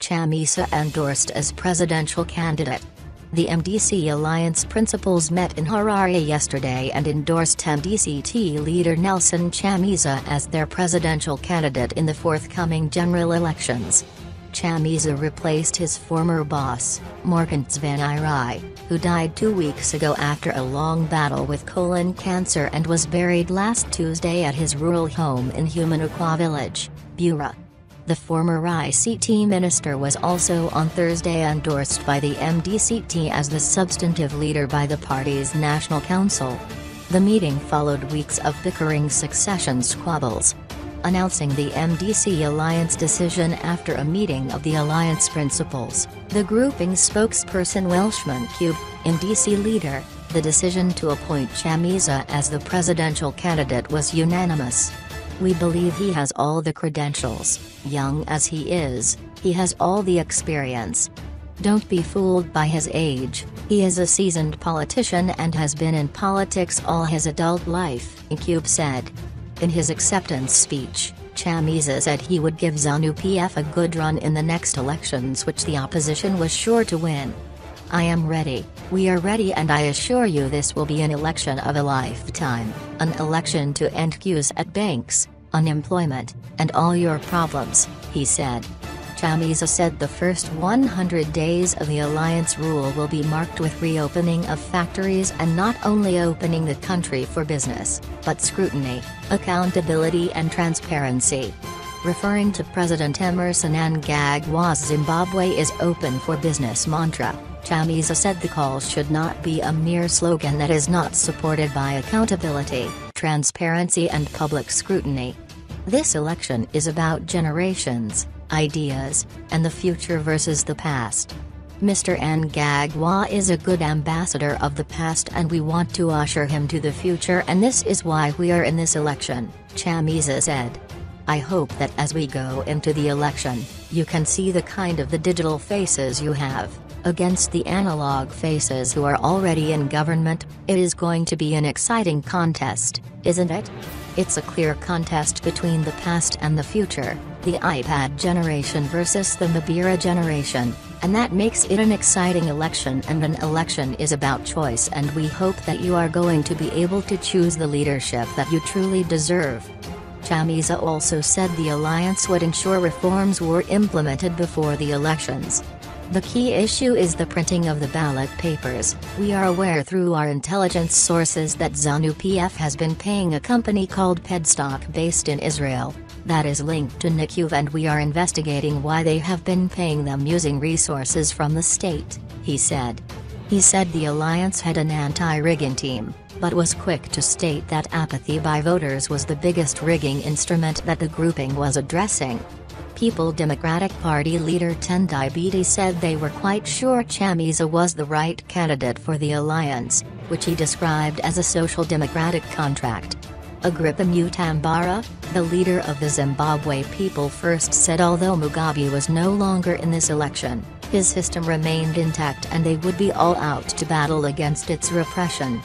Chamisa endorsed as presidential candidate. The MDC Alliance principals met in Harare yesterday and endorsed MDC-T leader Nelson Chamisa as their presidential candidate in the forthcoming general elections. Chamisa replaced his former boss, Xolani, who died 2 weeks ago after a long battle with colon cancer and was buried last Tuesday at his rural home in Humanukwa village, Bura. The former ICT minister was also on Thursday endorsed by the MDC-T as the substantive leader by the party's National Council. The meeting followed weeks of bickering succession squabbles. Announcing the MDC Alliance decision after a meeting of the Alliance principals, the grouping's spokesperson Welshman Cube, MDC leader, the decision to appoint Chamisa as the presidential candidate was unanimous. We believe he has all the credentials, young as he is, he has all the experience. Don't be fooled by his age, he is a seasoned politician and has been in politics all his adult life, Cube said. In his acceptance speech, Chamisa said he would give ZANU-PF a good run in the next elections which the opposition was sure to win. I am ready, we are ready, and I assure you this will be an election of a lifetime, an election to end queues at banks, unemployment, and all your problems, he said. Chamisa said the first 100 days of the alliance rule will be marked with reopening of factories and not only opening the country for business, but scrutiny, accountability and transparency. Referring to President Emmerson Mnangagwa's Zimbabwe is open for business mantra, Chamisa said the call should not be a mere slogan that is not supported by accountability, transparency and public scrutiny. This election is about generations, ideas, and the future versus the past. Mr. Mnangagwa is a good ambassador of the past and we want to usher him to the future, and this is why we are in this election, Chamisa said. I hope that as we go into the election, you can see the kind of the digital faces you have, against the analog faces who are already in government. It is going to be an exciting contest, isn't it? It's a clear contest between the past and the future, the iPad generation versus the Mabira generation, and that makes it an exciting election, and an election is about choice, and we hope that you are going to be able to choose the leadership that you truly deserve. Chamisa also said the alliance would ensure reforms were implemented before the elections. The key issue is the printing of the ballot papers. We are aware through our intelligence sources that ZANU-PF has been paying a company called Pedstock based in Israel, that is linked to NICU, and we are investigating why they have been paying them using resources from the state, he said. He said the alliance had an anti-rigging team, but was quick to state that apathy by voters was the biggest rigging instrument that the grouping was addressing. People Democratic Party leader Tendai Biti said they were quite sure Chamisa was the right candidate for the alliance, which he described as a social democratic contract. Agrippa Mutambara, the leader of the Zimbabwe People First, said although Mugabe was no longer in this election, his system remained intact and they would be all out to battle against its repression.